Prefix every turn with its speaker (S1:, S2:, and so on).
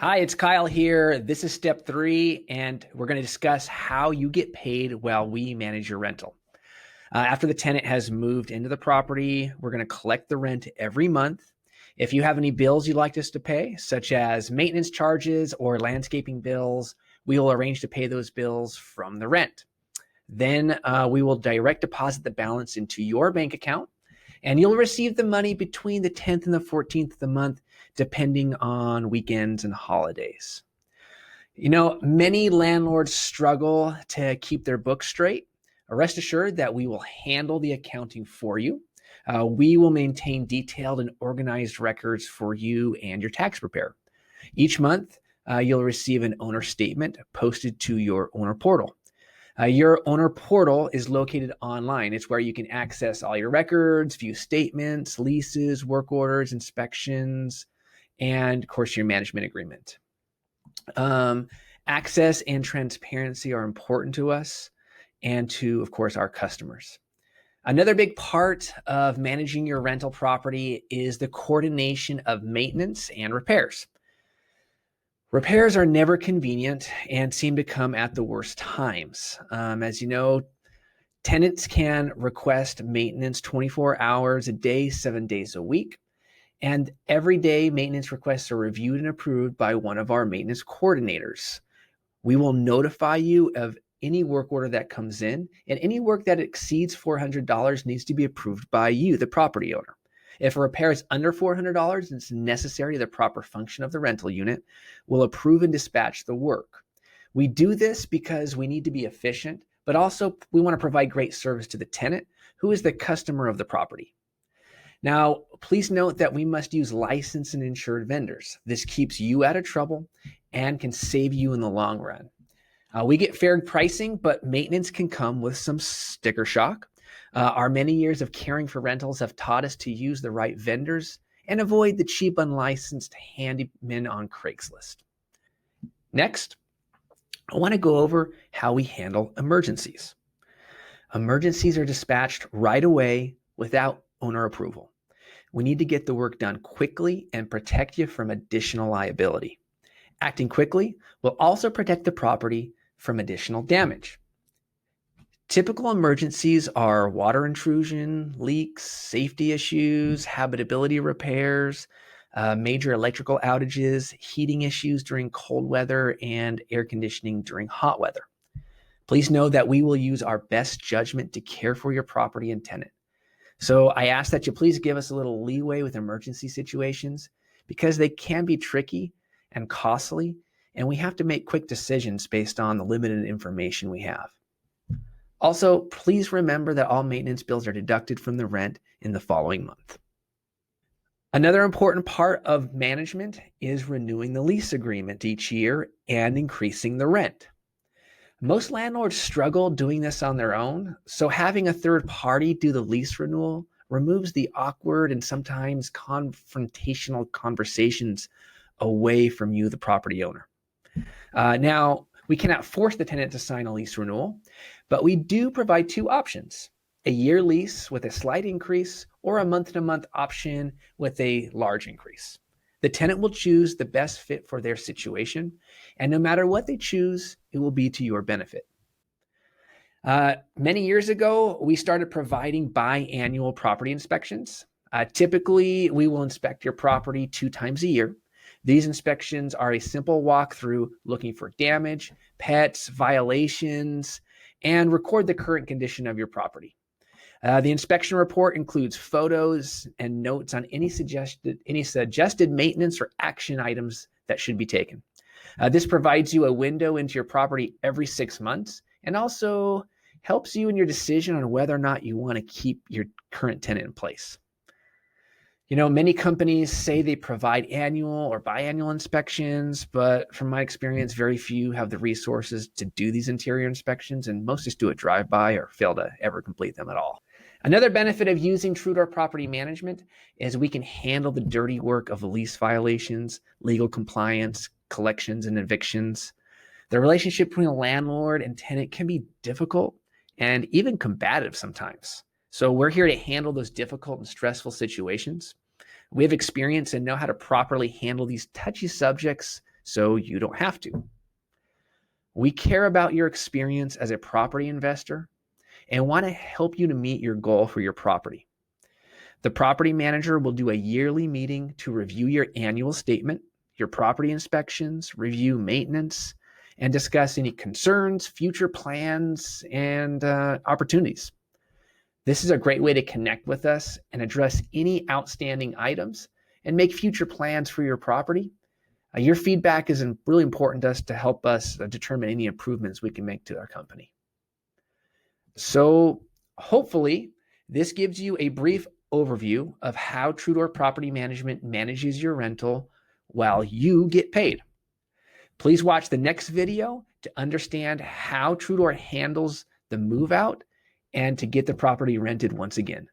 S1: Hi, it's Kyle here. This is step 3, and we're going to discuss how you get paid while we manage your rental. After the tenant has moved into the property, we're going to collect the rent every month. If you have any bills you'd like us to pay, such as maintenance charges or landscaping bills, we will arrange to pay those bills from the rent. Then we will direct deposit the balance into your bank account, and you'll receive the money between the 10th and the 14th of the month, depending on weekends and holidays. Many landlords struggle to keep their books straight. Rest assured that we will handle the accounting for you. We will maintain detailed and organized records for you and your tax preparer. Each month, you'll receive an owner statement posted to your owner portal. Your owner portal is located online. It's where you can access all your records, view statements, leases, work orders, inspections, and of course, your management agreement. Access and transparency are important to us and to, of course, our customers. Another big part of managing your rental property is the coordination of maintenance and repairs. Repairs are never convenient and seem to come at the worst times. As you know, tenants can request maintenance 24 hours a day, 7 days a week. And every day, maintenance requests are reviewed and approved by one of our maintenance coordinators. We will notify you of any work order that comes in, and any work that exceeds $400 needs to be approved by you, the property owner. If a repair is under $400 and it's necessary to the proper function of the rental unit, we'll approve and dispatch the work. We do this because we need to be efficient, but also we want to provide great service to the tenant, who is the customer of the property. Now, please note that we must use licensed and insured vendors. This keeps you out of trouble and can save you in the long run. We get fair pricing, but maintenance can come with some sticker shock. Our many years of caring for rentals have taught us to use the right vendors and avoid the cheap, unlicensed handymen on Craigslist. Next, I want to go over how we handle emergencies. Emergencies are dispatched right away without owner approval. We need to get the work done quickly and protect you from additional liability. Acting quickly will also protect the property from additional damage. Typical emergencies are water intrusion, leaks, safety issues, habitability repairs, major electrical outages, heating issues during cold weather, and air conditioning during hot weather. Please know that we will use our best judgment to care for your property and tenant. So I ask that you please give us a little leeway with emergency situations because they can be tricky and costly, and we have to make quick decisions based on the limited information we have. Also, please remember that all maintenance bills are deducted from the rent in the following month. Another important part of management is renewing the lease agreement each year and increasing the rent. Most landlords struggle doing this on their own, so having a third party do the lease renewal removes the awkward and sometimes confrontational conversations away from you, the property owner. Now, we cannot force the tenant to sign a lease renewal, but we do provide two options: a year lease with a slight increase or a month-to-month option with a large increase. The tenant will choose the best fit for their situation, and no matter what they choose, it will be to your benefit. Many years ago, we started providing biannual property inspections. Typically, we will inspect your property 2 times a year. These inspections are a simple walkthrough looking for damage, pets, violations, and record the current condition of your property. The inspection report includes photos and notes on any suggested maintenance or action items that should be taken. This provides you a window into your property every 6 months and also helps you in your decision on whether or not you want to keep your current tenant in place. Many companies say they provide annual or biannual inspections, but from my experience, very few have the resources to do these interior inspections, and most just do a drive-by or fail to ever complete them at all. Another benefit of using TrueDoor Property Management is we can handle the dirty work of lease violations, legal compliance, collections, and evictions. The relationship between a landlord and tenant can be difficult and even combative sometimes. So we're here to handle those difficult and stressful situations. We have experience and know how to properly handle these touchy subjects so you don't have to. We care about your experience as a property investor and want to help you to meet your goal for your property. The property manager will do a yearly meeting to review your annual statement, your property inspections, review maintenance, and discuss any concerns, future plans, and opportunities. This is a great way to connect with us and address any outstanding items and make future plans for your property. Your feedback is really important to us to help us determine any improvements we can make to our company. So hopefully this gives you a brief overview of how TrueDoor Property Management manages your rental while you get paid. Please watch the next video to understand how TrueDoor handles the move out and to get the property rented once again.